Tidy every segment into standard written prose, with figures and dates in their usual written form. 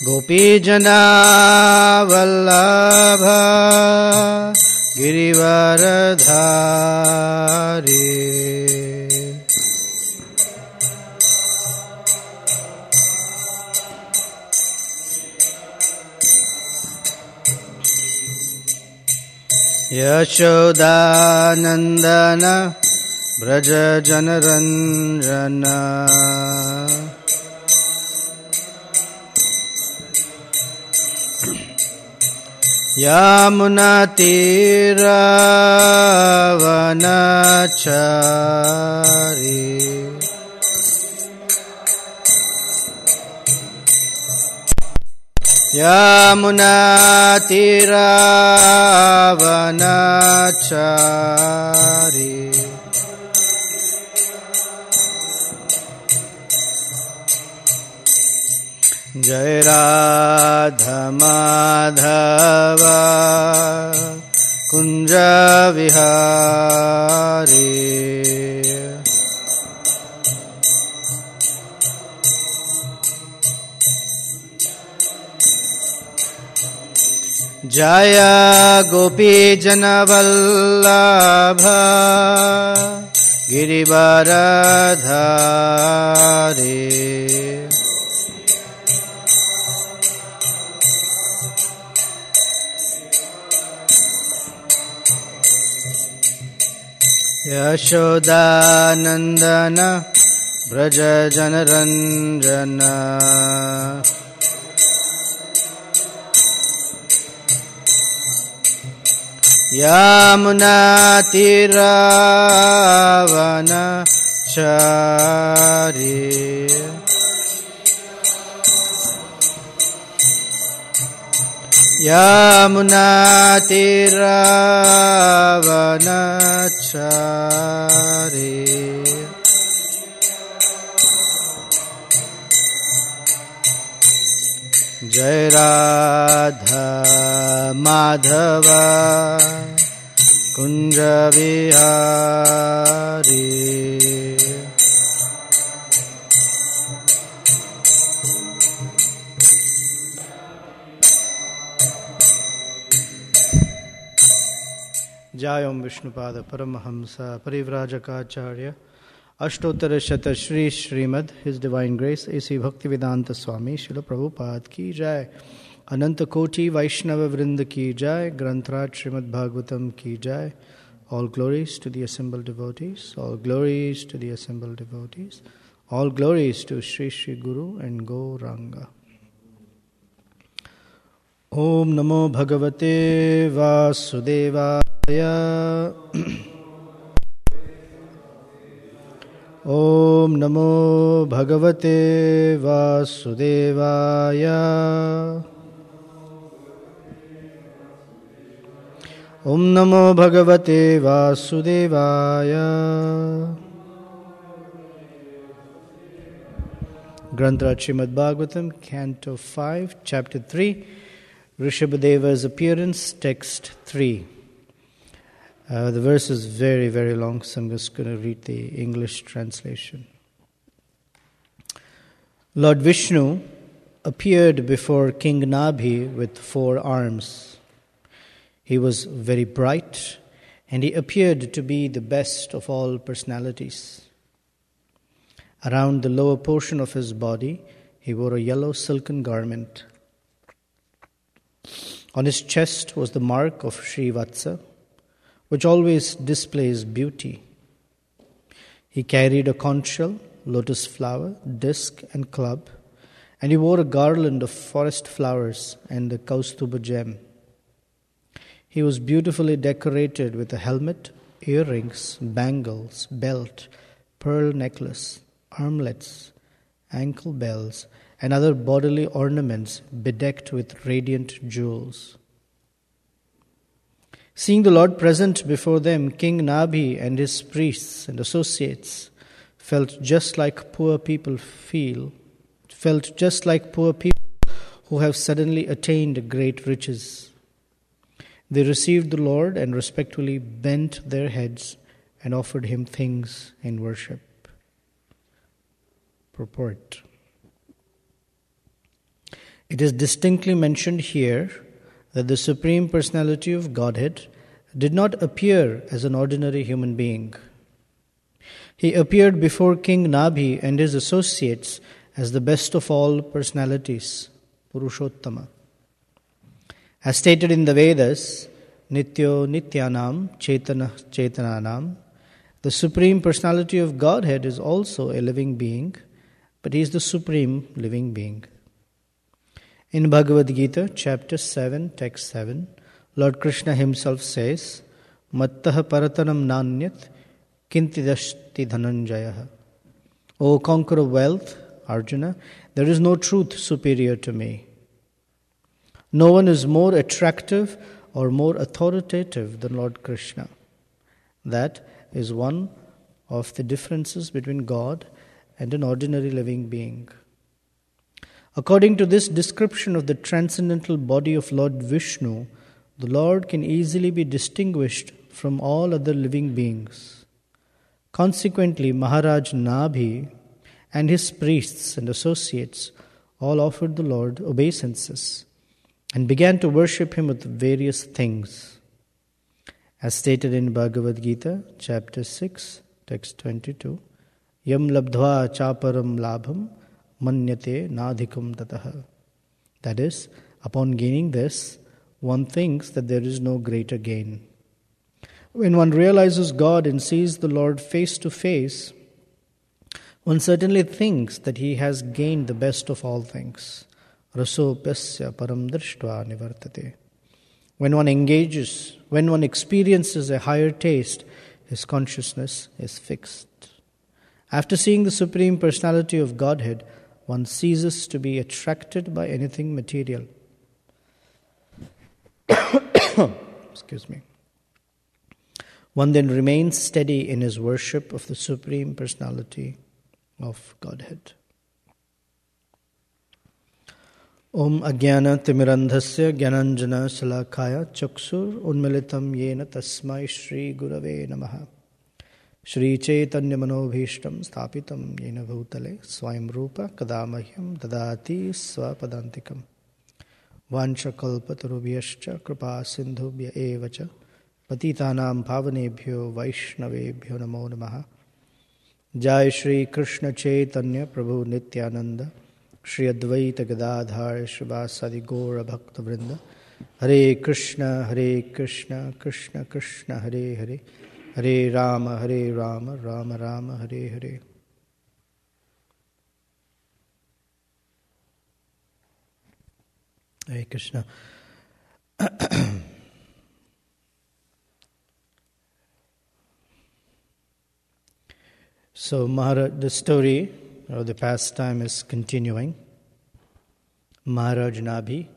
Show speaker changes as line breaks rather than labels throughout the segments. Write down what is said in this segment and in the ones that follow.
Gopijana Vallabha Girivaradhari Yashodanandana Braja Janaranjana Yamunatira Vanachari Yamunatira Vanachari Jai Radha Madhava Kunja Vihari Jaya Gopijana Vallabha Girivaradhari Yashodanandana Braja Janaranjana Yamunatira Vanachari Yamunatira Vanachari Jai Radha Madhava Kunja Vihari Jayam Vishnupada Paramahamsa Parivrajaka Ashtottara Shata Shri Srimad, His Divine Grace, A.C. Bhaktivedanta Swami, Srila Prabhupada Ki Jai, Ananta Koti Vaishnava Vrinda Ki Jai, Grantraj Srimad Bhagavatam Ki Jai. All glories to the assembled devotees, all glories to the assembled devotees, all glories to Sri Sri Guru and Gauranga. Om Namo Bhagavate Vasudevaya. Om Namo Bhagavate Vasudevaya. Om Namo Bhagavate Vasudevaya. Grantraj Srimad Bhagavatam, Canto 5, Chapter 3, Rishabhadeva's Appearance, Text 3. The verse is very, very long, so I'm just going to read the English translation. Lord Vishnu appeared before King Nabhi with 4 arms. He was very bright, and he appeared to be the best of all personalities. Around the lower portion of his body, he wore a yellow silken garment. On his chest was the mark of Srivatsa, which always displays beauty. He carried a conch shell, lotus flower, disc and club, and he wore a garland of forest flowers and the Kaustuba gem. He was beautifully decorated with a helmet, earrings, bangles, belt, pearl necklace, armlets, ankle bells, and other bodily ornaments bedecked with radiant jewels. Seeing the Lord present before them, King Nabhi and his priests and associates felt just like poor people who have suddenly attained great riches. They received the Lord and respectfully bent their heads and offered him things in worship. Purport. It is distinctly mentioned here that the Supreme Personality of Godhead did not appear as an ordinary human being. He appeared before King Nabhi and his associates as the best of all personalities, Purushottama. As stated in the Vedas, Nityo Nityanam Chetana Chetananam, the Supreme Personality of Godhead is also a living being, but he is the Supreme Living Being. In Bhagavad Gita, chapter 7, text 7, Lord Krishna himself says, Mattaha paratanam nanyat kintidashti dhananjaya. O conqueror of wealth, Arjuna, there is no truth superior to me. No one is more attractive or more authoritative than Lord Krishna. That is one of the differences between God and an ordinary living being. According to this description of the transcendental body of Lord Vishnu, the Lord can easily be distinguished from all other living beings. Consequently, Maharaj Nabhi and his priests and associates all offered the Lord obeisances and began to worship him with various things. As stated in Bhagavad Gita, chapter 6, text 22, Yam labdhva chaparam labham manyate nadhikam tataha. That is, upon gaining this, one thinks that there is no greater gain. When one realizes God and sees the Lord face to face, one certainly thinks that he has gained the best of all things. Rasopasya param drishtva nivartate. When one experiences a higher taste, his consciousness is fixed. After seeing the Supreme Personality of Godhead, one ceases to be attracted by anything material. Excuse me. One then remains steady in his worship of the Supreme Personality of Godhead. Om Ajnana Timirandhasya Gyananjana Salakaya Chaksur Unmilitam Yena Tasmai Shri Gurave Namaha Shri Chaitanya Manobhishtam Sthapitam Yena Bhutale Swayam Rupa Kadamahyam Dadati Swapadantikam Vancha Kalpatarubhyascha Kripa Sindhubhya Evacha Patitanam Pavanebhyo Vaishnavebhyo Namo Namaha Jai Shri Krishna Chaitanya Prabhu Nityananda Shri Advaita Gadadhar Shrivasadi Gaura Bhakta Vrinda Hare Krishna Krishna Krishna Hare Hare Hare Rama Rama Rama Hare Hare. Hare Krishna. So the story or the pastime is continuing. Maharaj Nabhi,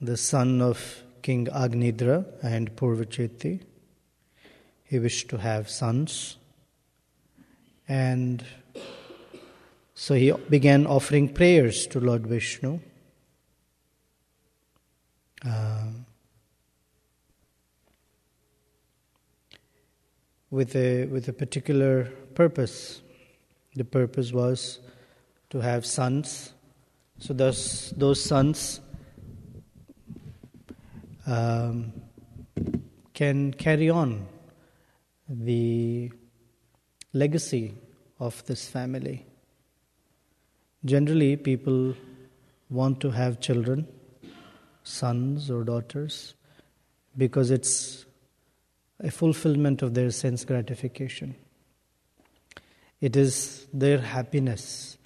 the son of King Agnidra and Purvacheti, he wished to have sons. And so he began offering prayers to Lord Vishnu. With a particular purpose. The purpose was to have sons, so those sons can carry on the legacy of this family. Generally, people want to have children, sons or daughters, because it's a fulfillment of their sense gratification. It is their happiness.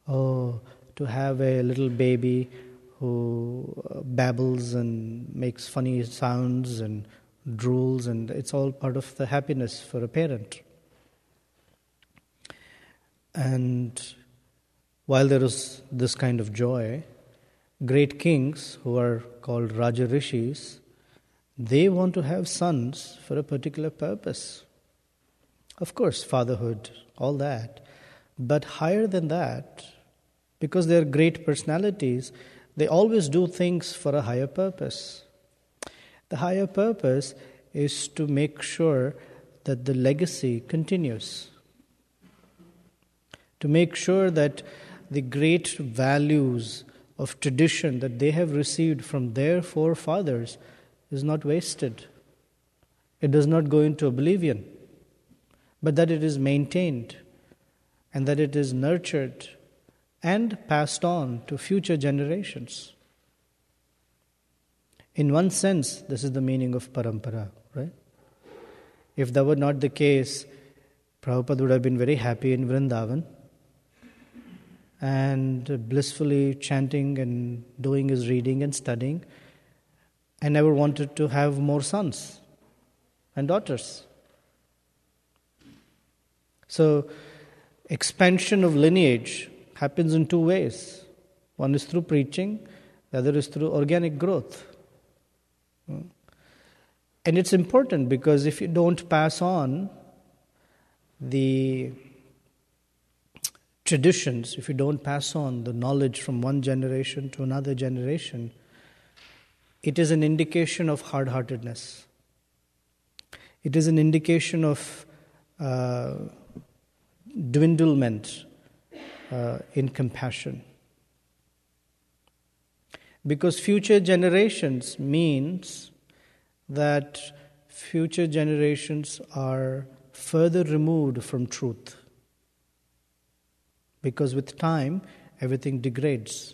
To have a little baby who babbles and makes funny sounds and drools, and it's all part of the happiness for a parent. And while there is this kind of joy, great kings who are called Raja Rishis, they want to have sons for a particular purpose. Of course, fatherhood, all that. But higher than that, because they are great personalities, they always do things for a higher purpose. The higher purpose is to make sure that the legacy continues. To make sure that the great values of tradition that they have received from their forefathers is not wasted. It does not go into oblivion, but that it is maintained and that it is nurtured and passed on to future generations. In one sense, this is the meaning of parampara, right? If that were not the case, Prabhupada would have been very happy in Vrindavan and blissfully chanting and doing his reading and studying, and never wanted to have more sons and daughters. So, expansion of lineage happens in two ways. One is through preaching, the other is through organic growth. And it's important because if you don't pass on the traditions, if you don't pass on the knowledge from one generation to another generation, it is an indication of hard-heartedness. It is an indication of dwindlement in compassion. Because future generations means that future generations are further removed from truth. Because with time, everything degrades.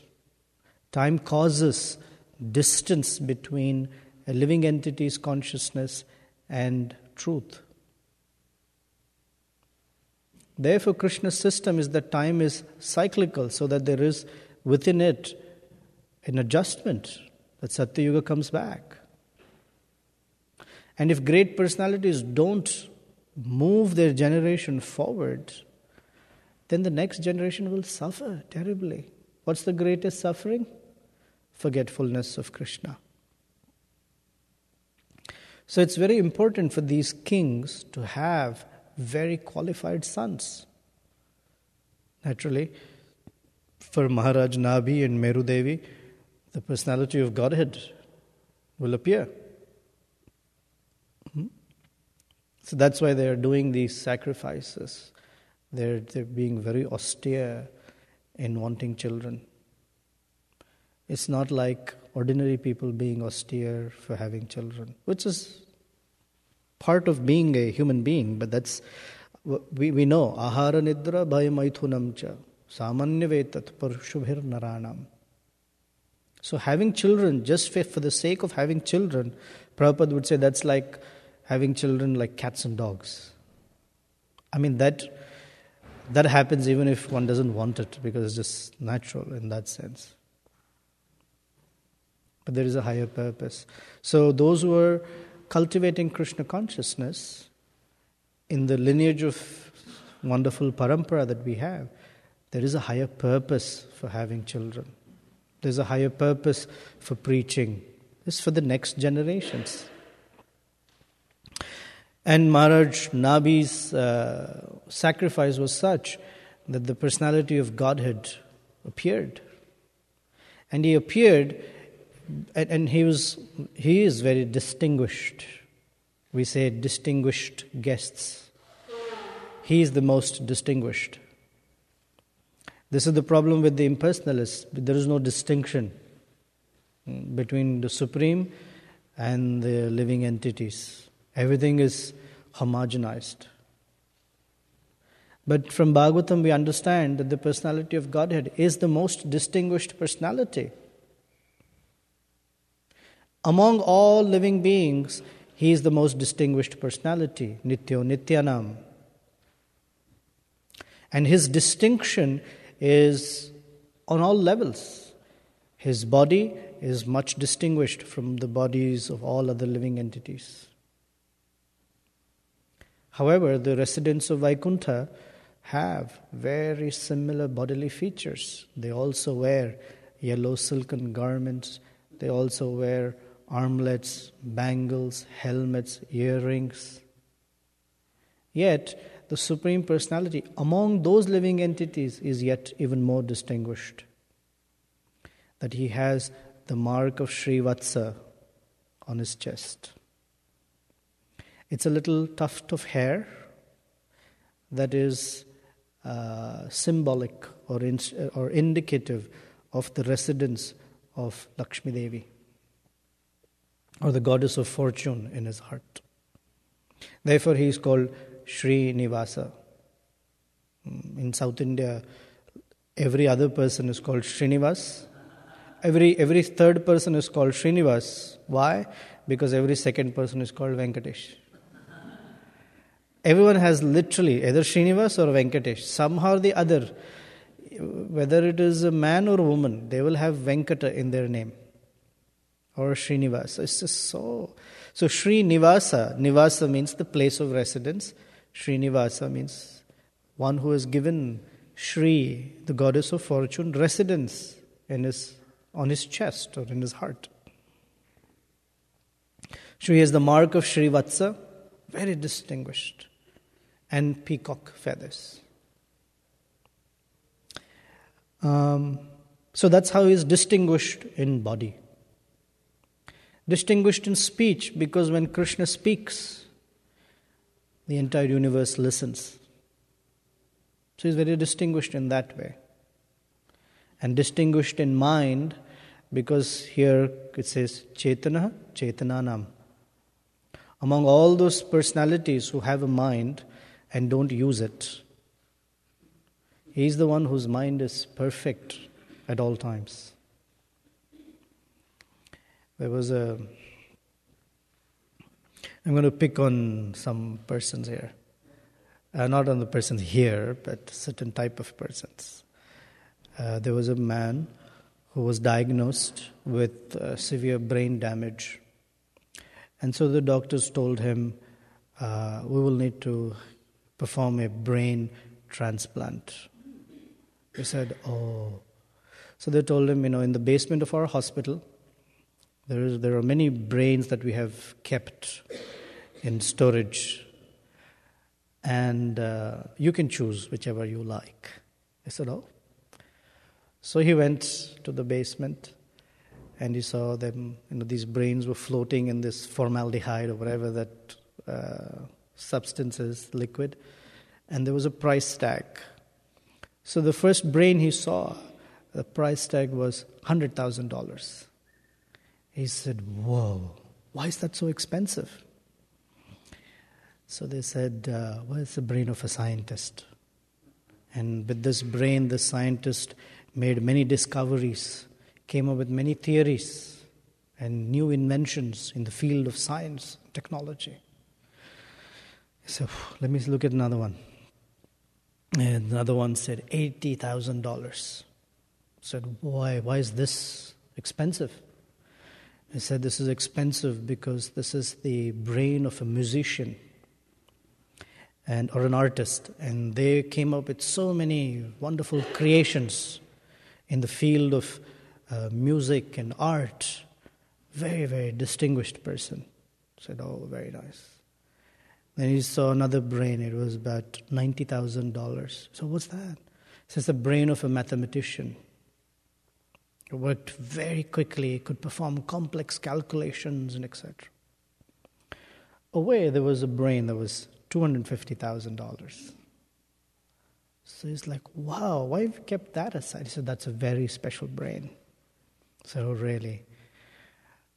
Time causes distance between a living entity's consciousness and truth. Therefore, Krishna's system is that time is cyclical, so that there is within it an adjustment, that Satya Yuga comes back. And if great personalities don't move their generation forward, then the next generation will suffer terribly. What's the greatest suffering? Forgetfulness of Krishna. So it's very important for these kings to have very qualified sons. Naturally, for Maharaj Nabhi and Meru Devi, the personality of Godhead will appear. So that's why they are doing these sacrifices. They're being very austere in wanting children. It's not like ordinary people being austere for having children, which is part of being a human being, but that's, we know, ahara nidra bhayamaithunam cha samanya vetat parshubhir naranam. So having children, just for the sake of having children, Prabhupada would say that's like having children like cats and dogs. I mean, that happens even if one doesn't want it, because it's just natural in that sense. But there is a higher purpose. So those who are cultivating Krishna consciousness in the lineage of wonderful parampara that we have, there is a higher purpose for having children. There's a higher purpose for preaching. This is for the next generations. And Maharaj Nabhi's sacrifice was such that the personality of Godhead appeared. And he appeared, and he is very distinguished. We say distinguished guests. He is the most distinguished. This is the problem with the impersonalists. There is no distinction between the Supreme and the living entities. Everything is homogenized. But from Bhagavatam we understand that the personality of Godhead is the most distinguished personality. Among all living beings, he is the most distinguished personality, Nityo Nityanam. And his distinction is on all levels. His body is much distinguished from the bodies of all other living entities. However, the residents of Vaikuntha have very similar bodily features. They also wear yellow silken garments. They also wear armlets, bangles, helmets, earrings. Yet, the Supreme Personality among those living entities is yet even more distinguished. That he has the mark of Srivatsa on his chest. It's a little tuft of hair that is symbolic or indicative of the residence of Lakshmi Devi, or the goddess of fortune in his heart. Therefore he is called Srinivasa. In South India, every other person is called Srinivas. Every third person is called Srinivas. Why? Because every second person is called Venkatesh. Everyone has literally either Srinivas or Venkatesh. Somehow or the other, whether it is a man or a woman, they will have Venkata in their name. Or Srinivasa. It's just so Srinivasa. Nivasa means the place of residence. Srinivasa means one who has given Shri, the goddess of fortune, residence on his chest or in his heart. Shri is the mark of Srivatsa, very distinguished, and peacock feathers. So that's how he is distinguished in body. Distinguished in speech, because when Krishna speaks, the entire universe listens. So he's very distinguished in that way. And distinguished in mind, because here it says Chetana, Chetananam. Among all those personalities who have a mind and don't use it, he's the one whose mind is perfect at all times. I'm going to pick on some persons here. Not on the persons here, but certain type of persons. There was a man who was diagnosed with severe brain damage. And so the doctors told him, we will need to perform a brain transplant. He said, oh. So they told him, in the basement of our hospital, there are many brains that we have kept in storage. And you can choose whichever you like. I said, oh. So he went to the basement and he saw them, these brains were floating in this formaldehyde or whatever that substance is, liquid. And there was a price tag. So the first brain he saw, the price tag was $100,000. He said, whoa, why is that so expensive? So they said, well, it's the brain of a scientist. And with this brain, the scientist made many discoveries, came up with many theories and new inventions in the field of science, technology. So let me look at another one. And another one said $80,000. Said, why is this expensive? I said, this is expensive because this is the brain of a musician or an artist, and they came up with so many wonderful creations in the field of music and art. Very, very distinguished person. Said, oh, very nice. Then he saw another brain. It was about $90,000. So what's that? He says, the brain of a mathematician. It worked very quickly, could perform complex calculations and etc. Away, there was a brain that was $250,000. So he's like, wow, why have you kept that aside? He said, that's a very special brain. So, oh, really?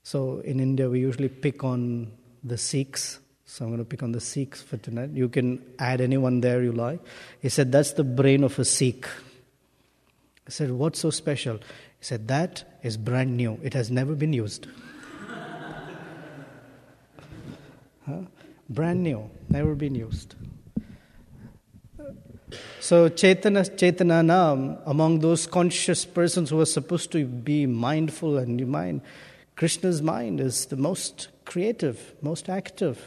So in India, we usually pick on the Sikhs. So I'm going to pick on the Sikhs for tonight. You can add anyone there you like. He said, that's the brain of a Sikh. I said, what's so special? He said, that is brand new. It has never been used. Brand new, never been used. So Chetananam, among those conscious persons who are supposed to be mindful and mind, Krishna's mind is the most creative, most active.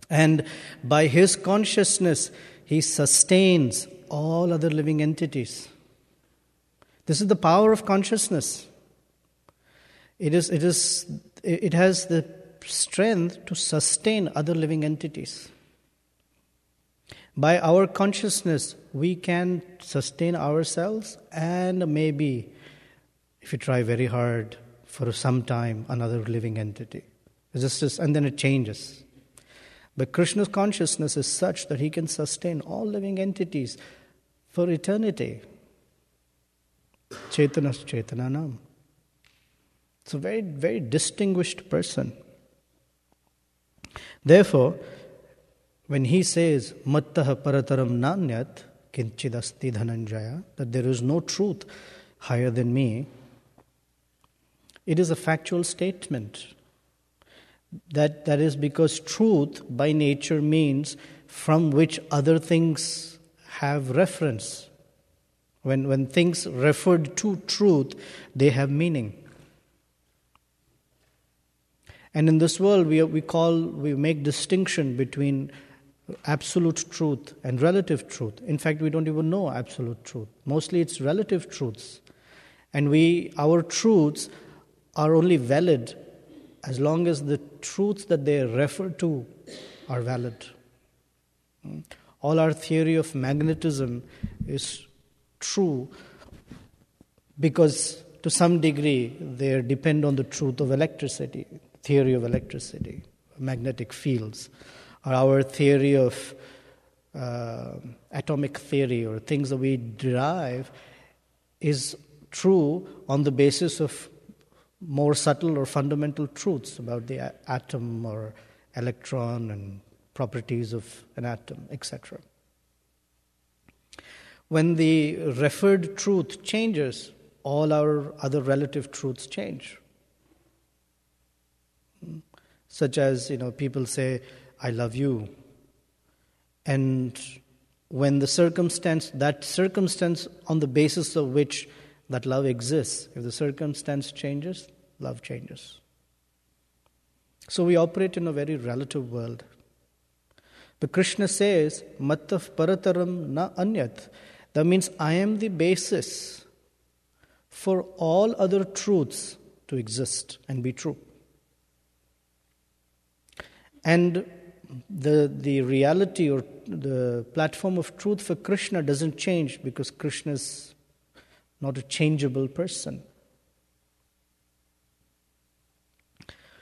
And by his consciousness, he sustains all other living entities. This is the power of consciousness. It has the strength to sustain other living entities. By our consciousness, we can sustain ourselves and maybe, if you try very hard, for some time, another living entity. And then it changes. But Krishna's consciousness is such that he can sustain all living entities for eternity. Chetanas Chetananam. It's a very, very distinguished person. Therefore, when he says, Mattaha parataram nanyat kinchidasti dhananjaya, that there is no truth higher than me, it is a factual statement. That is because truth by nature means from which other things have reference. When things referred to truth, they have meaning. And in this world, we make distinction between absolute truth and relative truth. In fact, we don't even know absolute truth. Mostly it's relative truths. And our truths are only valid as long as the truths that they refer to are valid. All our theory of magnetism is true because to some degree they depend on the truth of electricity, theory of electricity, magnetic fields. Or our theory of atomic theory or things that we derive is true on the basis of more subtle or fundamental truths about the atom or electron and properties of an atom, etc. When the referred truth changes, all our other relative truths change. Such as, people say, I love you. And when that circumstance on the basis of which that love exists, if the circumstance changes, love changes. So we operate in a very relative world. But Krishna says, Mattaf parataram na anyat. That means I am the basis for all other truths to exist and be true. And the reality or the platform of truth for Krishna doesn't change because Krishna is not a changeable person.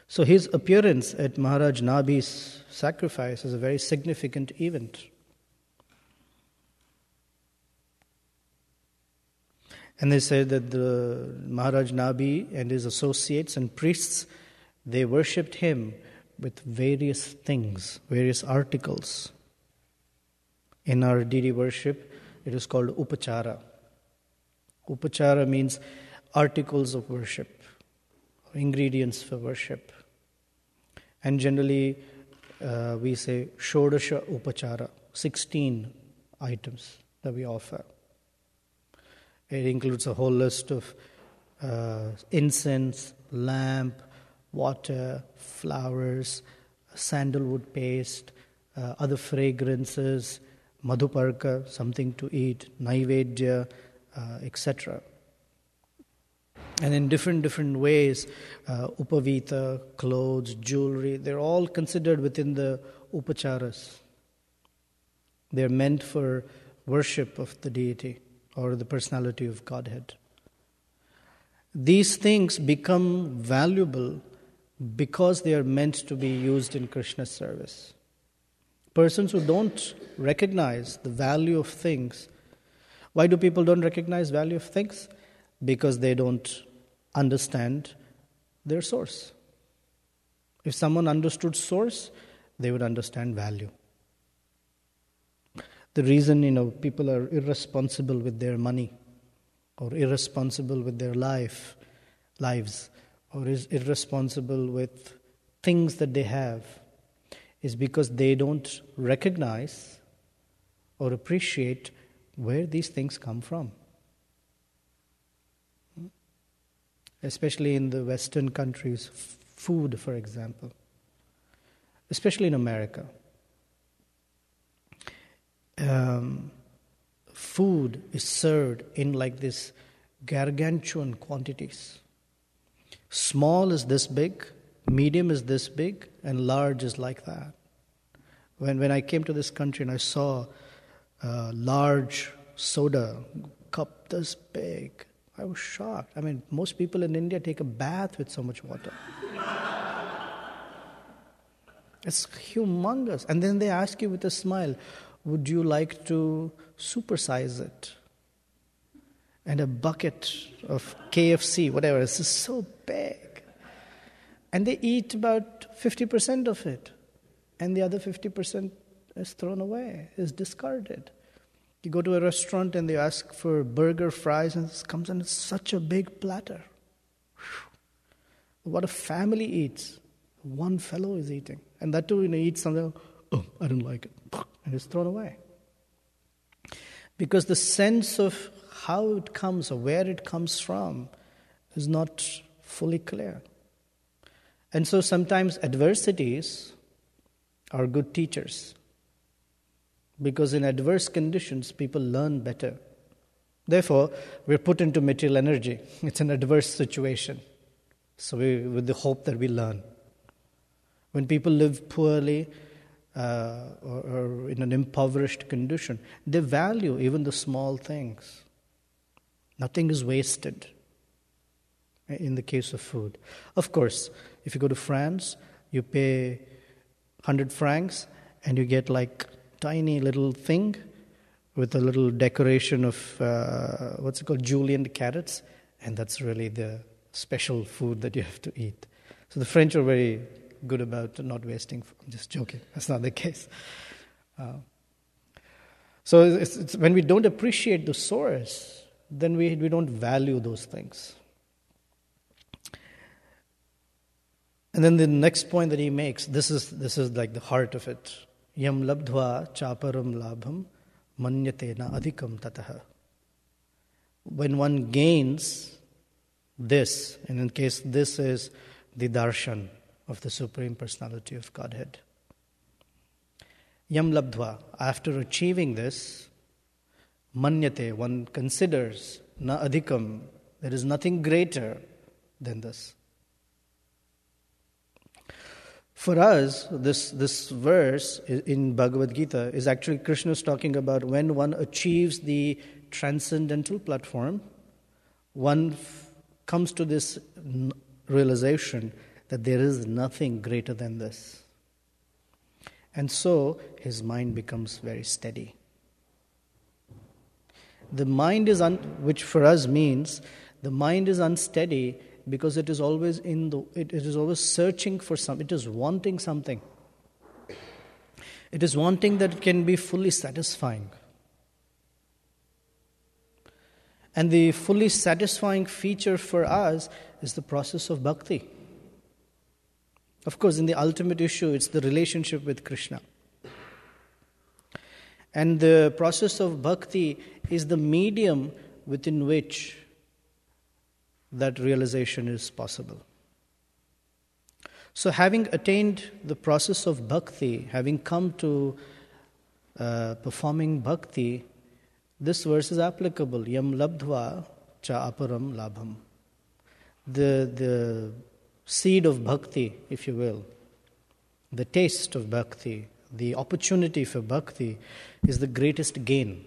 So his appearance at Maharaj Nabhi's sacrifice is a very significant event. And they say that the Maharaj Nabhi and his associates and priests, they worshipped him with various things, various articles. In our deity worship, it is called upachara. Upachara means articles of worship, ingredients for worship. And generally, we say Shodasha Upachara, 16 items that we offer. It includes a whole list of incense, lamp, water, flowers, sandalwood paste, other fragrances, madhuparka, something to eat, naivedya, etc. And in different ways, upavita, clothes, jewelry, they're all considered within the upacharas. They're meant for worship of the deity or the personality of Godhead. These things become valuable because they are meant to be used in Krishna's service. Persons who don't recognize the value of things. Why do people don't recognize value of things? Because they don't understand their source. If someone understood source, they would understand value. The reason, people are irresponsible with their money or irresponsible with their lives or is irresponsible with things that they have is because they don't recognize or appreciate where these things come from. Especially in the Western countries, food, for example. Especially in America. Food is served in like this gargantuan quantities. Small is this big, medium is this big, and large is like that. When I came to this country and I saw a large soda cup this big, I was shocked. I mean, most people in India take a bath with so much water. It's humongous. And then they ask you with a smile, would you like to supersize it? and a bucket of KFC, whatever. This is so big. And they eat about 50% of it. And the other 50% is thrown away, is discarded. You go to a restaurant and they ask for burger, fries, and this comes and it's such a big platter. What a family eats. One fellow is eating. And that too, eats something, oh, I don't like it. And it's thrown away. Because the sense of how it comes or where it comes from is not fully clear. And so sometimes adversities are good teachers. Because in adverse conditions, people learn better. Therefore, we're put into material energy. It's an adverse situation. So with the hope that we learn. When people live poorly or in an impoverished condition, they value even the small things. Nothing is wasted in the case of food. Of course, if you go to France, you pay 100 francs and you get like tiny little thing with a little decoration of, julienne carrots, and that's really the special food that you have to eat. So the French are very good about not wasting. I'm just joking. That's not the case. So it's when we don't appreciate the source, then we don't value those things. And then the next point that he makes, this is like the heart of it. Yam labdhva chaparam labham manyate na adhikam tataha. When one gains this, and in case this is the darshan of the Supreme Personality of Godhead. Yam labdhva, after achieving this, manyate, one considers, na adhikam, there is nothing greater than this. For us, this verse in Bhagavad Gita is actually Krishna's talking about when one achieves the transcendental platform, one comes to this realization that there is nothing greater than this. And so his mind becomes very steady. The mind is, which for us means, the mind is unsteady because it is always it is always searching for something. It is wanting something. It is wanting that it can be fully satisfying. And the fully satisfying feature for us is the process of bhakti. Of course, in the ultimate issue, it's the relationship with Krishna. And the process of bhakti is the medium within which that realization is possible. So having attained the process of bhakti, having come to performing bhakti, this verse is applicable. Yam labdhva cha aparam labham. The seed of bhakti, if you will, the taste of bhakti, the opportunity for bhakti is the greatest gain.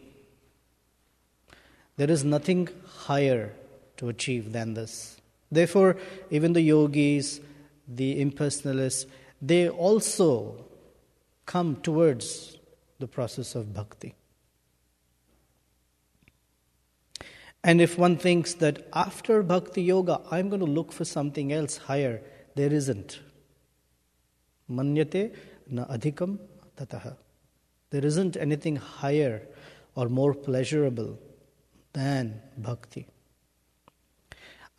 There is nothing higher to achieve than this. Therefore, even the yogis, the impersonalists, they also come towards the process of bhakti. And if one thinks that after bhakti yoga, I'm going to look for something else higher, there isn't. Manyate na adhikam tataha. There isn't anything higher or more pleasurable than bhakti.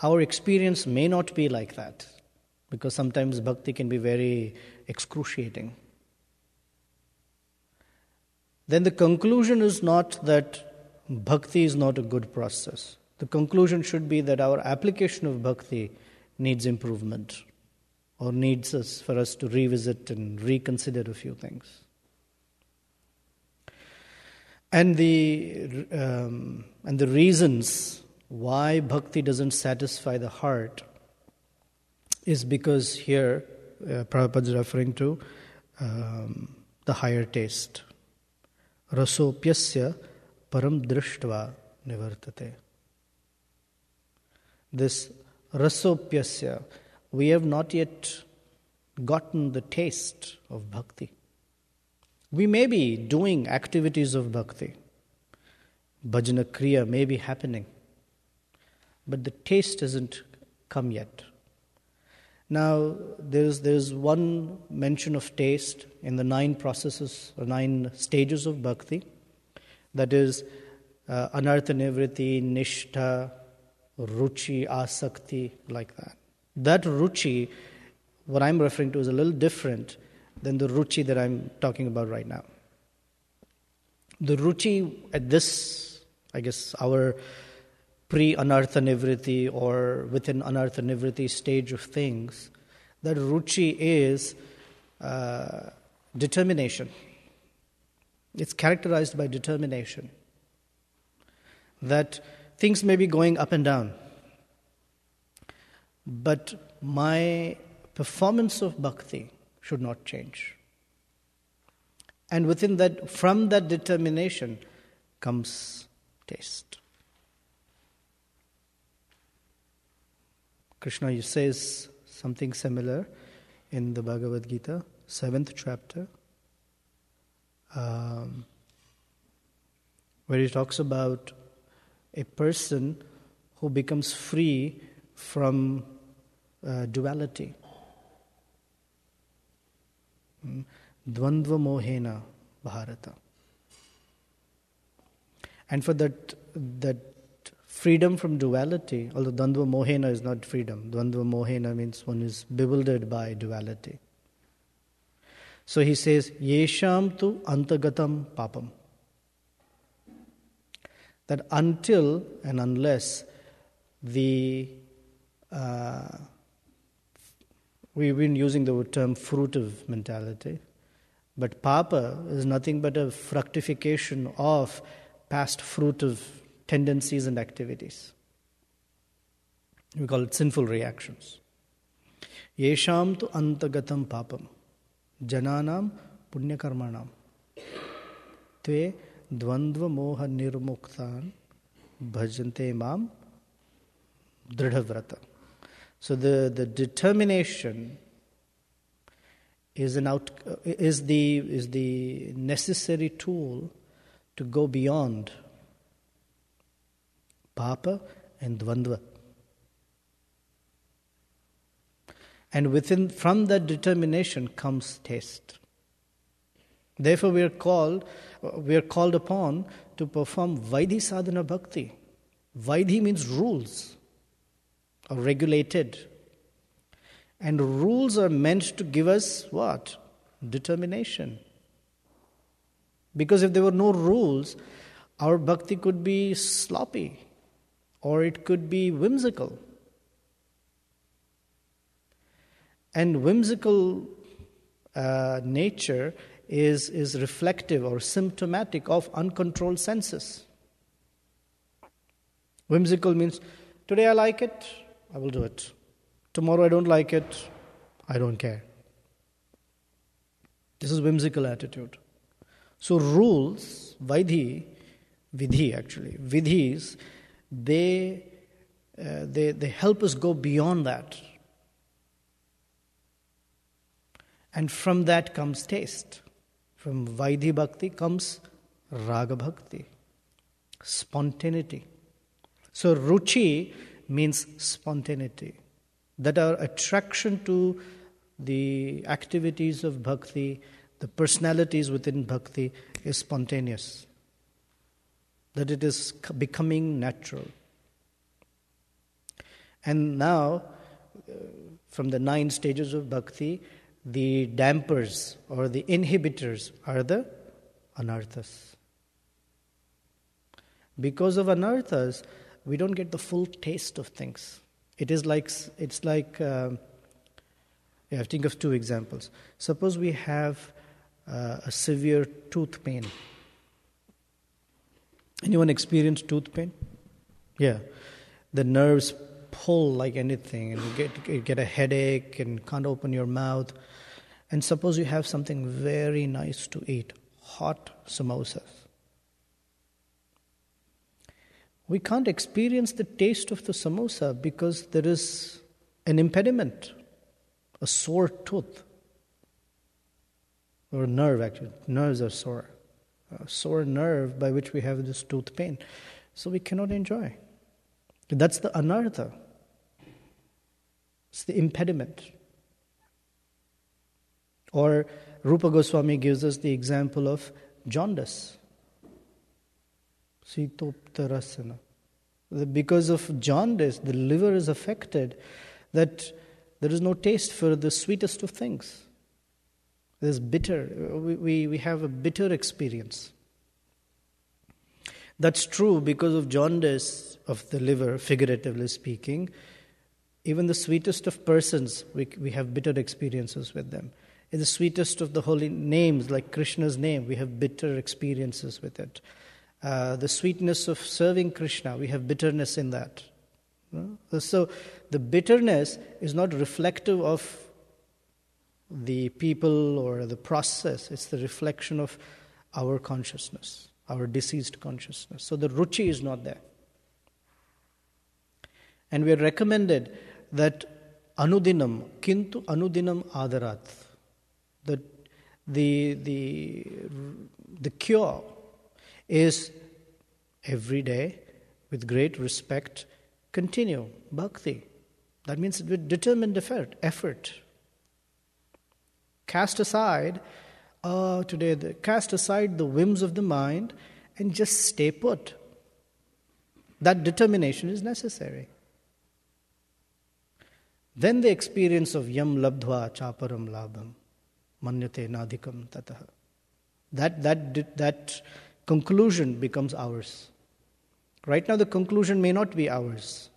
Our experience may not be like that, because sometimes bhakti can be very excruciating. Then the conclusion is not that bhakti is not a good process. The conclusion should be that our application of bhakti needs improvement, or needs us for us to revisit and reconsider a few things. And the reasons why bhakti doesn't satisfy the heart is because here Prabhupada is referring to the higher taste. Rasopyasya param drishtva nivartate. This rasopyasya, we have not yet gotten the taste of bhakti. We may be doing activities of bhakti. Bhajana kriya may be happening. but the taste hasn't come yet. Now, there's one mention of taste in the 9 processes or 9 stages of bhakti. That is anartha nivritti, nishtha, ruchi, asakti, like that. That ruchi, what I'm referring to, is a little different than the ruchi that I'm talking about right now. The ruchi at this, I guess, our pre-anartha nivritti or within anartha nivritti stage of things, that ruchi is determination. It's characterized by determination. That things may be going up and down, but my performance of bhakti should not change. And within that, from that determination comes taste. Krishna says something similar in the Bhagavad Gita, 7th chapter, where he talks about a person who becomes free from duality. Dvandva mohena bharata. And for that freedom from duality, although dvandva mohena is not freedom, dvandva mohena means one is bewildered by duality. So he says, yesham tu antagatam papam. That until and unless we've been using the term fruitive mentality, but papa is nothing but a fructification of past fruitive tendencies and activities. We call it sinful reactions. Yesham tu antagatam papam jananam punyakarmanam tve dvandva moha nirmuktan bhajante mam dridhavrata. So the determination is the necessary tool to go beyond papa and dvandva. And from that determination comes taste. Therefore we are called upon to perform Vaidhi sadhana bhakti. Vaidhi means rules or regulated. And rules are meant to give us what? Determination. Because if there were no rules, our bhakti could be sloppy or it could be whimsical. And whimsical nature is reflective or symptomatic of uncontrolled senses. Whimsical means, today I like it, I will do it. Tomorrow I don't like it, I don't care. This is whimsical attitude. So rules, vidhis, they help us go beyond that. And from that comes taste. From Vaidhi Bhakti comes Raga Bhakti, spontaneity. So Ruchi means spontaneity. That our attraction to the activities of Bhakti, the personalities within Bhakti is spontaneous. That it is becoming natural. And now, from the 9 stages of Bhakti, the dampers or the inhibitors are the anarthas. Because of anarthas, we don't get the full taste of things. I think of 2 examples. Suppose we have a severe tooth pain. Anyone experienced tooth pain? Yeah. The nerves pull like anything, and you get a headache and can't open your mouth. And suppose you have something very nice to eat, hot samosas. We can't experience the taste of the samosa because there is an impediment, a sore tooth, or a nerve actually. Nerves are sore. A sore nerve by which we have this tooth pain. So we cannot enjoy. That's the anartha. It's the impediment. Or Rupa Goswami gives us the example of jaundice. Sitoptarasana. Because of jaundice, the liver is affected, that there is no taste for the sweetest of things. There's bitter. We have a bitter experience. That's true because of jaundice of the liver, figuratively speaking. Even the sweetest of persons, we have bitter experiences with them. In the sweetest of the holy names, like Krishna's name, we have bitter experiences with it. The sweetness of serving Krishna, we have bitterness in that. So the bitterness is not reflective of the people or the process. It's the reflection of our consciousness, our deceased consciousness. So the ruchi is not there. And we are recommended that anudinam, kintu anudinam adarat, that the cure is every day, with great respect, continue bhakti. That means with determined effort. Cast aside the whims of the mind and just stay put. That determination is necessary. Then the experience of yam labdhva chaparam labham manyate nadhikam tataha. That conclusion becomes ours. Right now the conclusion may not be ours.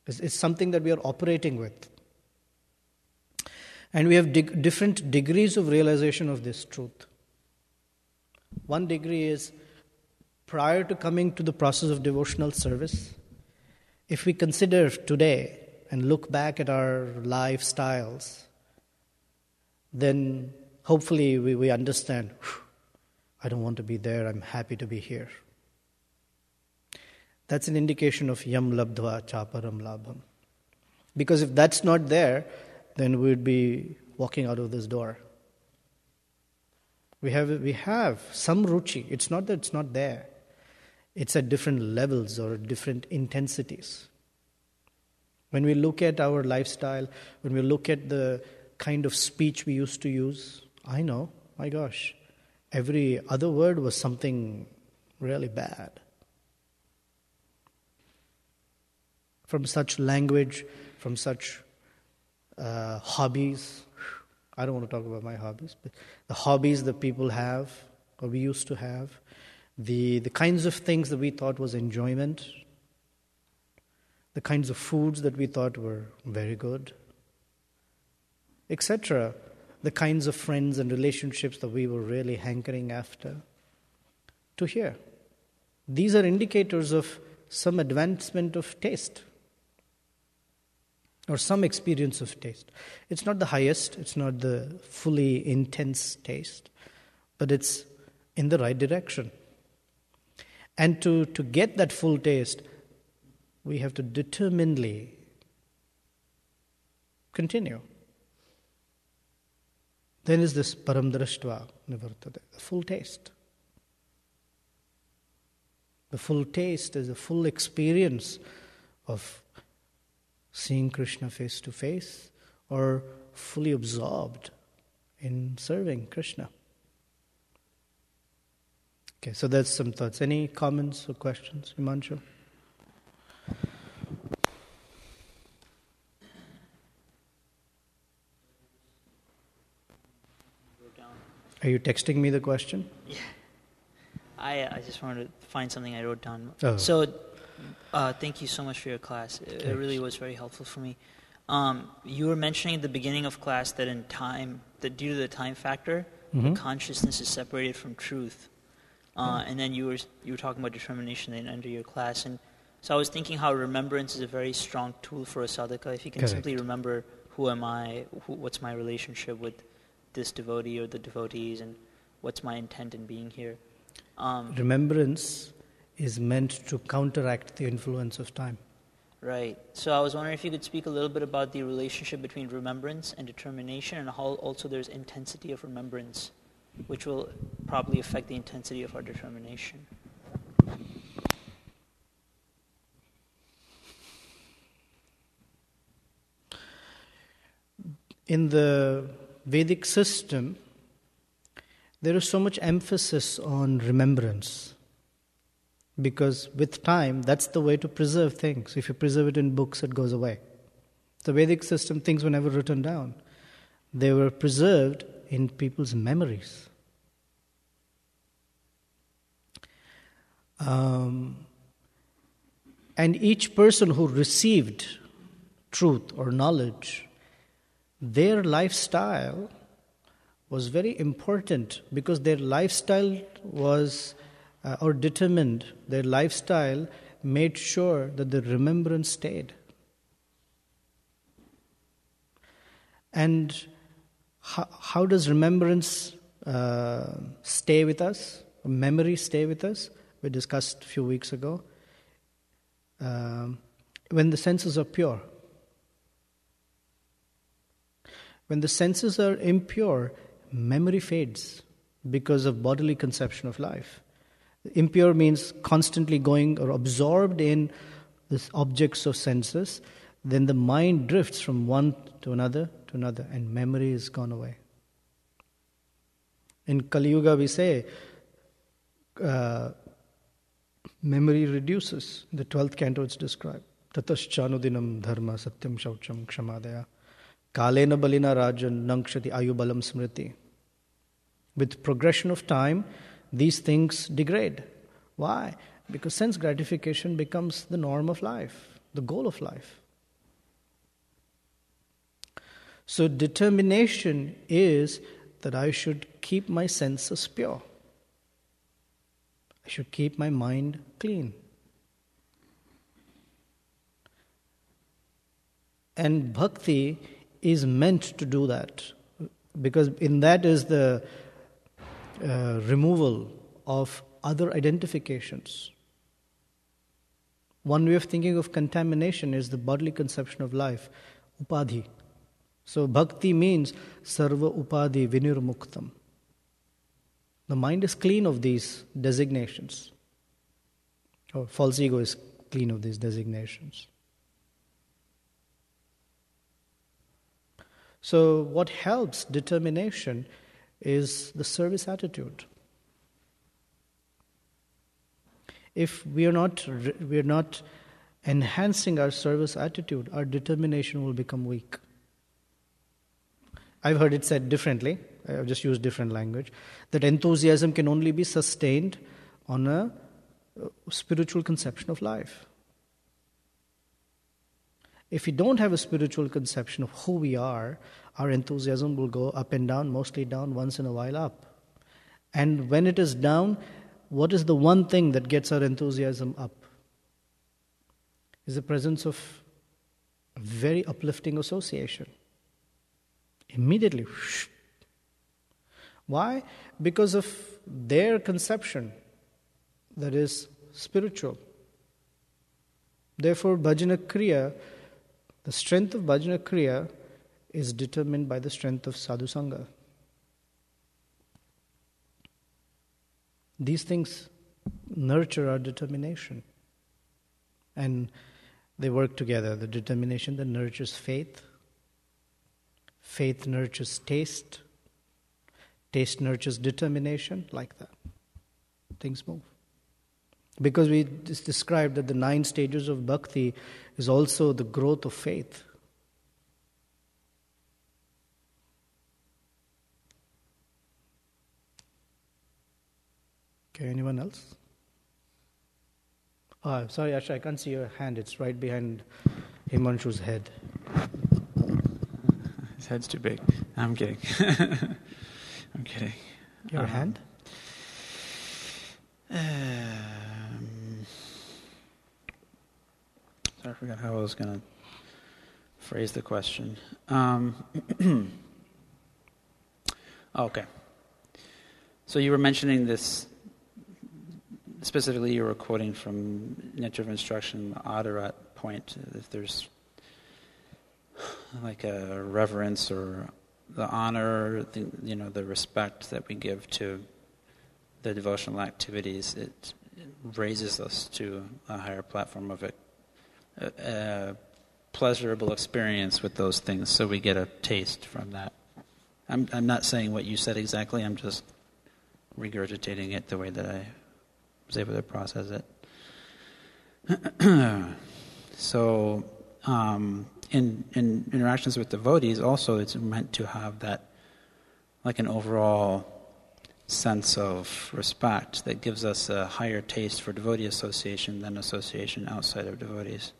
It's something that we are operating with. And we have different degrees of realization of this truth. One degree is prior to coming to the process of devotional service. If we consider today and look back at our lifestyles, then hopefully we understand, I don't want to be there, I'm happy to be here. That's an indication of yam labdhva chaparam labham. Because if that's not there, then we would be walking out of this door. We have some ruchi. It's not that it's not there. It's at different levels or different intensities. When we look at our lifestyle, when we look at the kind of speech we used to use, I know, my gosh, every other word was something really bad. From such language, from such hobbies. I don't want to talk about my hobbies, but the hobbies that people have, or we used to have, the kinds of things that we thought was enjoyment, the kinds of foods that we thought were very good, etc., the kinds of friends and relationships that we were really hankering after to hear. These are indicators of some advancement of taste, or some experience of taste. It's not the highest, it's not the fully intense taste, but it's in the right direction. And to get that full taste, we have to determinedly continue. Then is this param drashtva nivartate, the full taste. The full taste is a full experience of seeing Krishna face to face, or fully absorbed in serving Krishna. Okay, so that's some thoughts. Any comments or questions, Himanshu? Are you texting me the question?
Yeah. I just wanted to find something I wrote down.
Oh.
So, thank you so much for your class. It really was very helpful for me. You were mentioning at the beginning of class that in time, that due to the time factor, the consciousness is separated from truth. And then you were talking about determination in under your class. And so I was thinking how remembrance is a very strong tool for a sadhaka. If you can simply remember, who am I, what's my relationship with this devotee or the devotees, and what's my intent in being here.
Remembrance is meant to counteract the influence of time.
Right. So I was wondering if you could speak a little bit about the relationship between remembrance and determination, and how also there's intensity of remembrance, which will probably affect the intensity of our determination.
in the Vedic system, there is so much emphasis on remembrance. Because with time, that's the way to preserve things. If you preserve it in books, it goes away. The Vedic system, things were never written down. They were preserved in people's memories. And each person who received truth or knowledge, their lifestyle was very important, because their lifestyle was, or determined, their lifestyle made sure that the remembrance stayed. And how does remembrance stay with us? Memory stay with us? We discussed a few weeks ago. When the senses are pure. When the senses are impure, memory fades because of bodily conception of life. Impure means constantly going or absorbed in the objects of senses. Then the mind drifts from one to another, and memory is gone away. In Kali Yuga we say, memory reduces. The 12th canto it's described. Tataschanudinam dharma satyam shaucham kshamadaya kalena balina rajan nankshati ayubalam smriti. With progression of time, these things degrade. Why? Because sense gratification becomes the norm of life, the goal of life. So determination is that I should keep my senses pure. I should keep my mind clean. And bhakti is meant to do that, because in that is the removal of other identifications. One way of thinking of contamination is the bodily conception of life, upadhi. So bhakti means sarva upadhi vinirmuktam. The mind is clean of these designations. Or false ego is clean of these designations. So what helps determination is the service attitude. If we are not enhancing our service attitude, our determination will become weak. I've heard it said differently, I've just used different language, that enthusiasm can only be sustained on a spiritual conception of life. If we don't have a spiritual conception of who we are, our enthusiasm will go up and down, mostly down, once in a while up. And when it is down, what is the one thing that gets our enthusiasm up? Is the presence of a very uplifting association. Immediately. Why? Because of their conception that is spiritual. Therefore, bhajana kriya, the strength of bhajana kriya is determined by the strength of sadhu sangha. These things nurture our determination. And they work together. The determination that nurtures faith. Faith nurtures taste. Taste nurtures determination. Like that. Things move. Because we just described that the 9 stages of bhakti is also the growth of faith. Okay, anyone else? Oh, sorry, Asha, I can't see your hand. It's right behind Himanshu's head.
His head's too big. I'm kidding. I'm kidding.
Your hand?
Sorry, I forgot how I was going to phrase the question. Okay. So you were mentioning this, specifically you were quoting from Nectar of Instruction, the Adarat point, if there's like a reverence or the honor, the respect that we give to the devotional activities, it raises us to a higher platform of pleasurable experience with those things, so we get a taste from that. I'm not saying what you said exactly, I'm just regurgitating it the way that I was able to process it. So, in interactions with devotees, also it's meant to have that, like an overall sense of respect that gives us a higher taste for devotee association than association outside of devotees.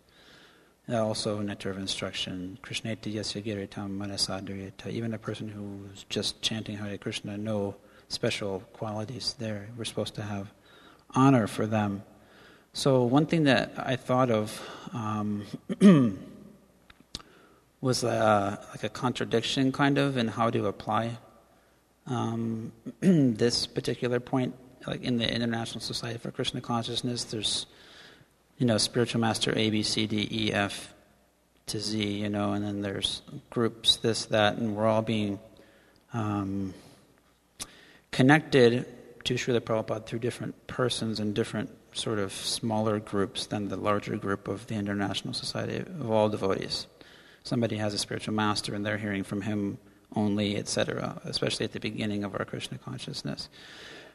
Also, nectar of instruction, Krishneti yasya giritam manasadriyata. Even a person who's just chanting Hare Krishna, no special qualities there. We're supposed to have honor for them. So one thing that I thought of was like a contradiction, kind of, in how to apply this particular point. Like in the International Society for Krishna Consciousness, there's, spiritual master A, B, C, D, E, F to Z, and then there's groups, this, that, and we're all being connected to Srila Prabhupada through different persons and different sort of smaller groups than the larger group of the International Society of all devotees. Somebody has a spiritual master and they're hearing from him only, etc., especially at the beginning of our Krishna consciousness.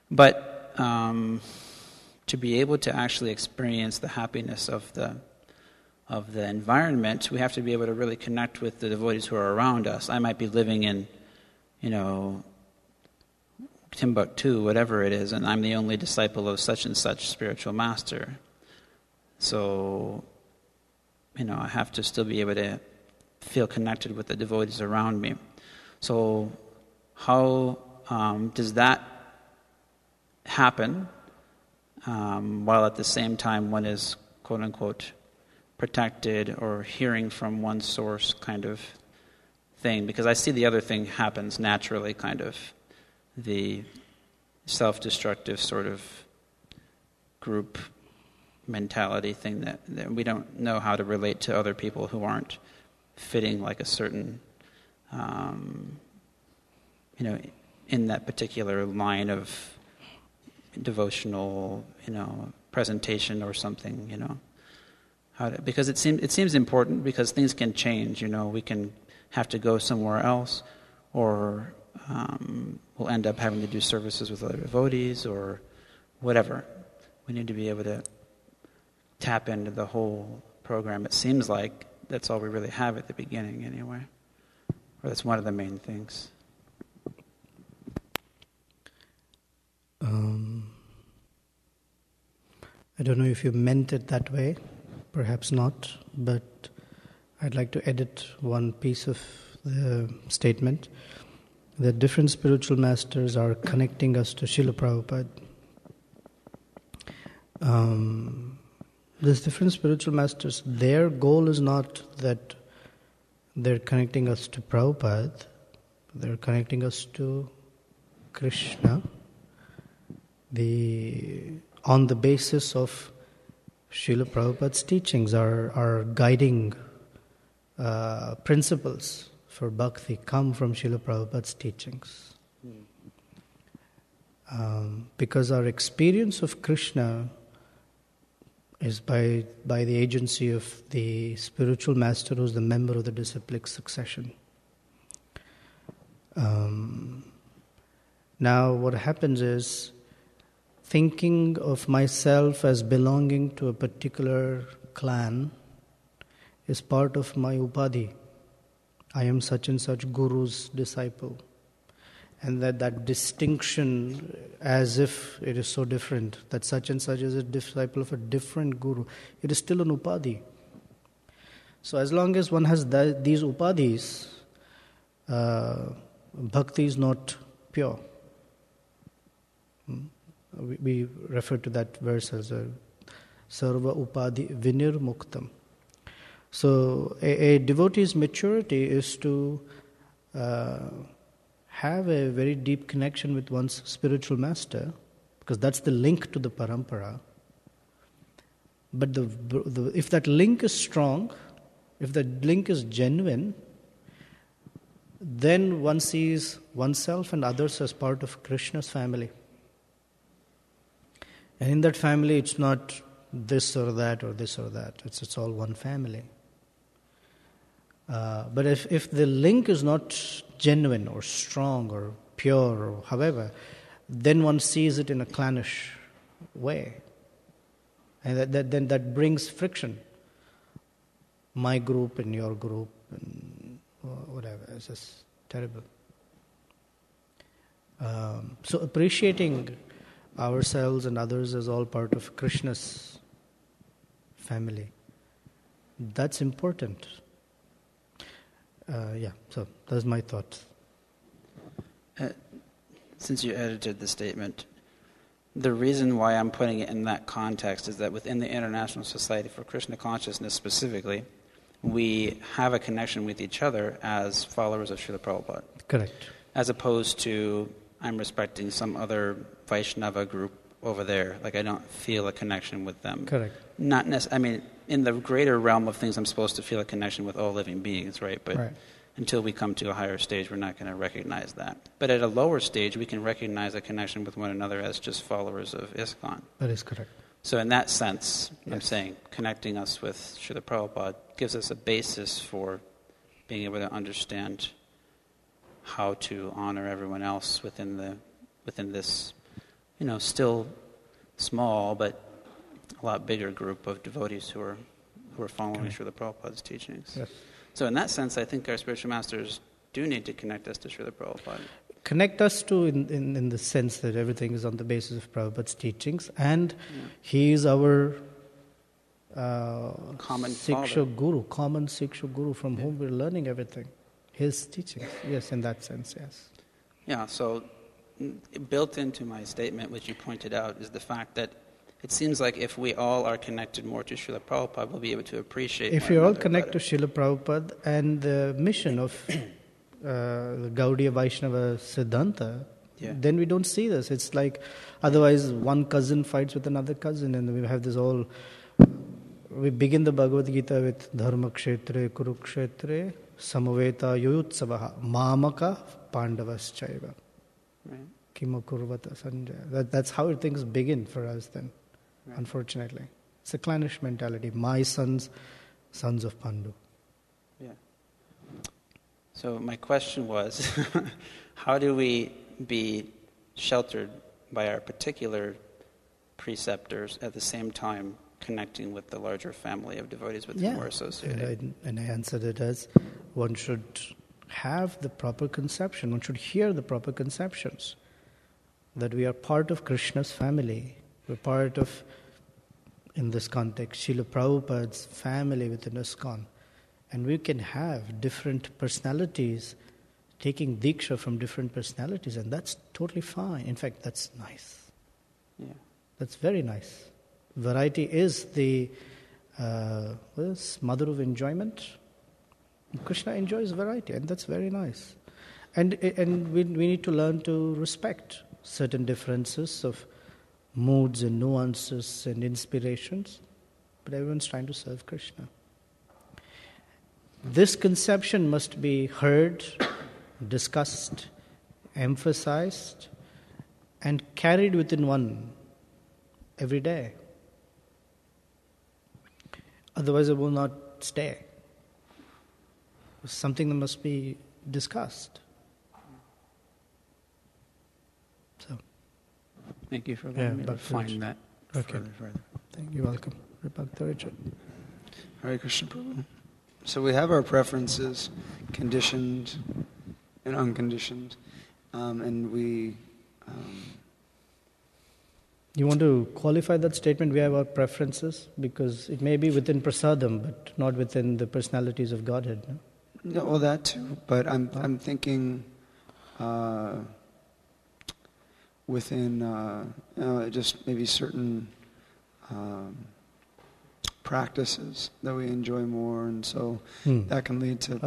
But to be able to actually experience the happiness of the environment, we have to be able to really connect with the devotees who are around us. I might be living in, Timbuktu, whatever it is, and I'm the only disciple of such and such spiritual master. So, I have to still be able to feel connected with the devotees around me. So, how does that happen while at the same time one is, quote-unquote, protected or hearing from one source kind of thing? Because I see the other thing happens naturally, kind of. The self-destructive sort of group mentality thing that we don't know how to relate to other people who aren't fitting like a certain, in that particular line of devotional, presentation or something, because it seems important, because things can change, we can have to go somewhere else, or we'll end up having to do services with other devotees or whatever. We need to be able to tap into the whole program. It seems like that's all we really have at the beginning anyway. Or that's one of the main things.
I don't know if you meant it that way, perhaps not, but I'd like to edit one piece of the statement. That different spiritual masters are connecting us to Srila Prabhupada. These different spiritual masters, their goal is not that they're connecting us to Prabhupada, they're connecting us to Krishna, on the basis of Srila Prabhupada's teachings, our guiding principles for bhakti come from Srila Prabhupada's teachings. Because our experience of Krishna is by the agency of the spiritual master who's the member of the disciplic succession. Now what happens is, thinking of myself as belonging to a particular clan is part of my upadhi. I am such and such guru's disciple. And that distinction, as if it is so different, that such and such is a disciple of a different guru, it is still an upadhi. So as long as one has these upadhis, bhakti is not pure. We refer to that verse as a sarva upadhi vinir muktam. So a devotee's maturity is to have a very deep connection with one's spiritual master, because that's the link to the parampara. But if that link is strong, if that link is genuine, then one sees oneself and others as part of Krishna's family. And in that family, it's not this or that or this or that. It's all one family. But if the link is not genuine or strong or pure or however, then one sees it in a clannish way. And then that brings friction. My group and your group and whatever. It's just terrible. So appreciating ourselves and others as all part of Krishna's family, that's important. So that's my thought.
Since you edited the statement, the reason why I'm putting it in that context is that within the International Society for Krishna Consciousness specifically, we have a connection with each other as followers of Srila Prabhupada.
Correct.
As opposed to, I'm respecting some other Vaishnava group over there. Like, I don't feel a connection with them.
Correct.
Not necessarily. In the greater realm of things, I'm supposed to feel a connection with all living beings, right? But until we come to a higher stage, we're not going to recognize that. But at a lower stage, we can recognize a connection with one another as just followers of ISKCON.
That is correct.
So in that sense, I'm saying connecting us with Srila Prabhupada gives us a basis for being able to understand how to honor everyone else within this, still small but a lot bigger group of devotees who are following Srila Prabhupada's teachings.
Yes.
So in that sense, I think our spiritual masters do need to connect us to Srila Prabhupada.
Connect us to in the sense that everything is on the basis of Prabhupada's teachings, and he is our
common
Siksha Guru from whom we're learning everything. His teachings, yes, in that sense, yes.
Yeah, so built into my statement, which you pointed out, is the fact that it seems like if we all are connected more to Srila Prabhupada, we'll be able to appreciate
if we all connect to Srila Prabhupada and the mission of the Gaudiya Vaishnava Siddhanta, then we don't see this. It's like, otherwise one cousin fights with another cousin, and we have this all... We begin the Bhagavad Gita with Dharma Kshetre Kurukshetre Samaveta Yoyutsavaha Mamaka Pandavaschaiva.
Right.
Kima Kurvata Sanjaya. That's how things begin for us then, unfortunately. It's a clannish mentality. My sons of Pandu.
Yeah. So my question was, how do we be sheltered by our particular preceptors at the same time connecting with the larger family of devotees with whom we're associated?
And I answered it as, one should have the proper conception, one should hear the proper conceptions, that we are part of Krishna's family, we're part of, in this context, Srila Prabhupada's family within ISKCON, and we can have different personalities taking diksha from different personalities, and that's totally fine. In fact, that's nice.
Yeah.
That's very nice. Variety is the mother of enjoyment. Krishna enjoys variety, and that's very nice. And we need to learn to respect certain differences of moods and nuances and inspirations, but everyone's trying to serve Krishna. This conception must be heard, discussed, emphasized, and carried within one every day. Otherwise it will not stay. It's something that must be discussed. So,
thank you for letting me refine that further.
Thank you. Welcome. Bhakta Richard.
Hare Krishna Prabhu. So we have our preferences, conditioned and unconditioned, and we...
You want to qualify that statement, we have our preferences? Because it may be within prasadam, but not within the personalities of Godhead, no?
No, well, that too. But I'm thinking within just maybe certain practices that we enjoy more, and so that can lead to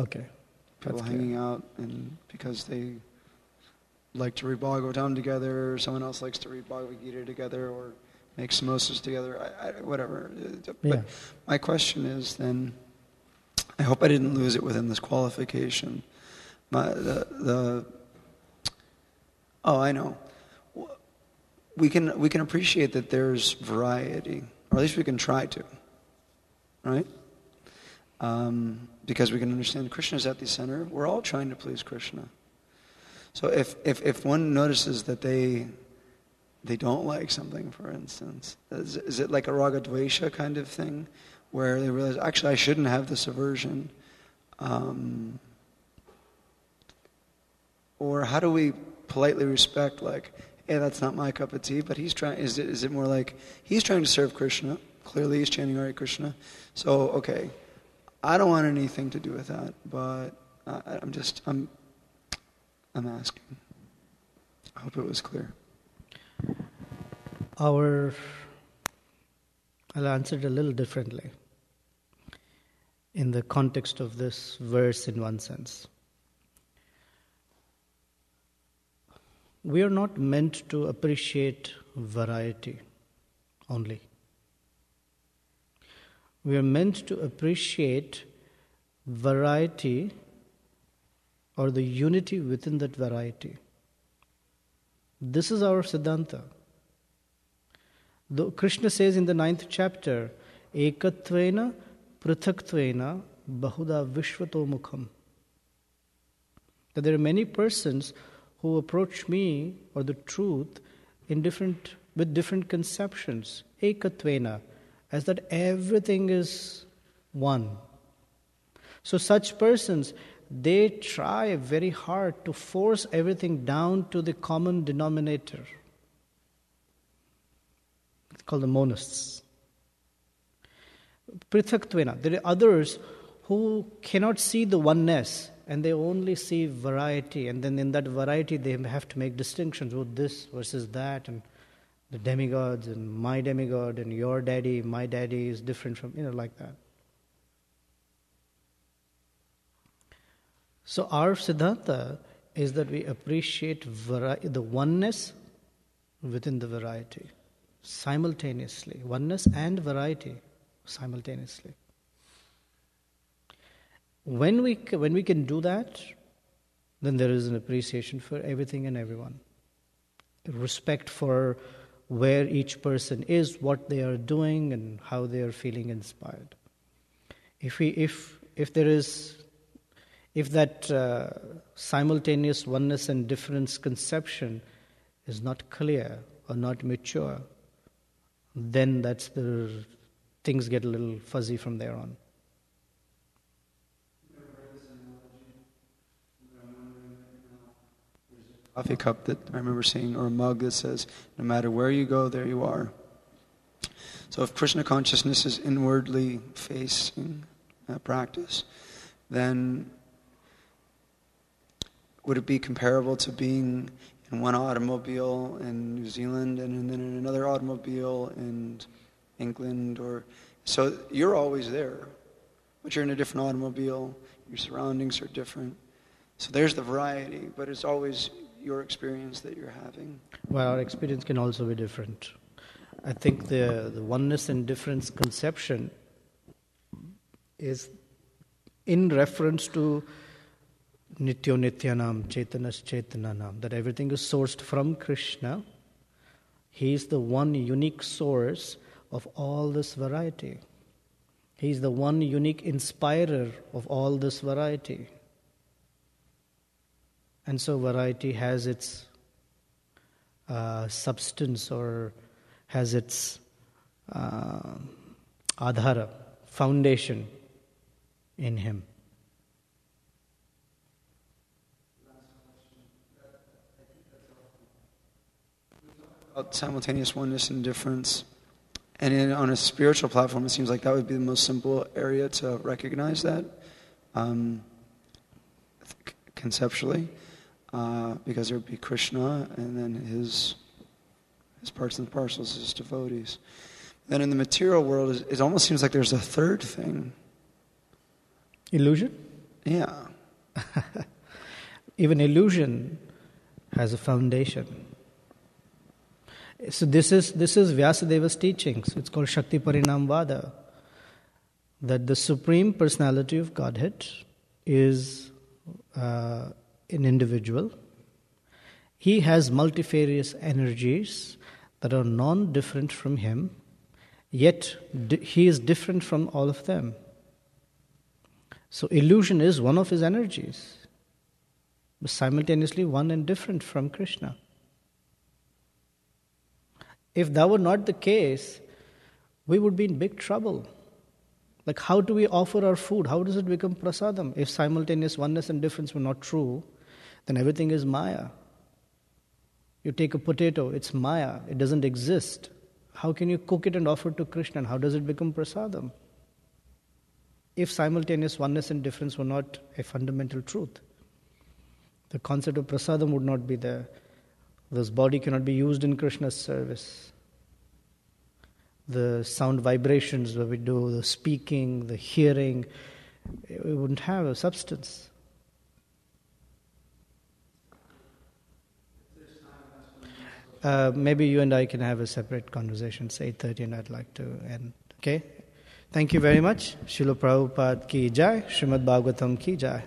people hanging out, and because they like to read Bhagavatam together, or someone else likes to read Bhagavad Gita together, or make samosas together, whatever. But my question is then, I hope I didn't lose it within this qualification. I know. We can appreciate that there's variety, or at least we can try to, right? because we can understand Krishna is at the center. We're all trying to please Krishna. So if one notices that they don't like something, for instance, is it like a raga dvesha kind of thing, where they realize, actually, I shouldn't have this aversion? Or how do we politely respect, like, hey, that's not my cup of tea, but he's trying, is it more like, he's trying to serve Krishna, clearly he's chanting Hare Krishna, so, okay, I don't want anything to do with that, but I'm asking. I hope it was clear.
I'll answer it a little differently in the context of this verse in one sense. We are not meant to appreciate variety only. We are meant to appreciate variety or the unity within that variety. This is our Siddhanta. Though Krishna says in the 9th chapter, Ekatvena Prithaktvena Bahuda Vishvato Mukham. That there are many persons who approach me or the truth with different conceptions. Ekatvena, as that everything is one. So such persons, they try very hard to force everything down to the common denominator. It's called the monists. Prithaktvena, there are others who cannot see the oneness and they only see variety, and then in that variety they have to make distinctions with this versus that, and the demigods and my demigod and your daddy, my daddy is different from, like that. So our Siddhanta is that we appreciate the oneness within the variety simultaneously. Oneness and variety simultaneously. When we can do that, then there is an appreciation for everything and everyone. Respect for where each person is, what they are doing, and how they are feeling inspired. If that simultaneous oneness and difference conception is not clear or not mature, then things get a little fuzzy from there on.
Coffee cup that I remember seeing, or a mug that says, no matter where you go, there you are. So if Krishna consciousness is inwardly facing practice, then would it be comparable to being in one automobile in New Zealand and then in another automobile in England? So you're always there, but you're in a different automobile, your surroundings are different. So there's the variety, but it's always your experience that you're having.
Well, our experience can also be different. I think the oneness and difference conception is in reference to Nityo Nityanam, Chaitanas Chaitananam, that everything is sourced from Krishna. He is the one unique source of all this variety. He is the one unique inspirer of all this variety. And so variety has its substance or has its adhara, foundation in him.
About simultaneous oneness and difference. And on a spiritual platform, it seems like that would be the most simple area to recognize that conceptually. Because there would be Krishna and then his parts and parcels, his devotees. Then in the material world, it almost seems like there's a third thing.
Illusion?
Yeah.
Even illusion has a foundation. So this is Vyasadeva's teachings. It's called Shakti Parinam Vada. That the Supreme Personality of Godhead is an individual. He has multifarious energies that are non-different from him, yet he is different from all of them. So illusion is one of his energies, but simultaneously one and different from Krishna. If that were not the case, we would be in big trouble. Like, how do we offer our food? How does it become prasadam? If simultaneous oneness and difference were not true, then everything is maya. You take a potato, it's maya, it doesn't exist. How can you cook it and offer it to Krishna? And how does it become prasadam? If simultaneous oneness and difference were not a fundamental truth, the concept of prasadam would not be there. This body cannot be used in Krishna's service. The sound vibrations that we do, the speaking, the hearing, we wouldn't have a substance. Maybe you and I can have a separate conversation. It's 8:30 and I'd like to end. Okay? Thank you very much. Srila Prabhupada ki jai. Srimad Bhagavatam ki jai.